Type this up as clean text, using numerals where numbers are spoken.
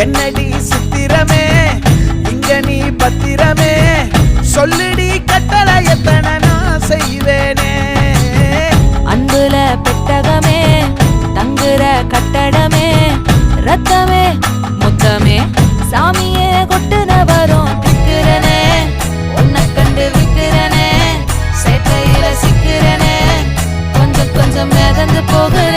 என்னடி சித்திரமே இங்க நீ பத்திரமே சொல்லுடி கட்டளை எத்தனை நான் செய்வேனே அன்புல பெட்டகமே தங்குற கட்டடமே ரத்தமே முத்தமே சாமியே கொட்டுன வரும் திக்கிறனே உன்னை கண்டு விக்கிறனே சேட்டையில சிக்கிறனே கொஞ்சம் கொஞ்சம் மிதந்து போகுற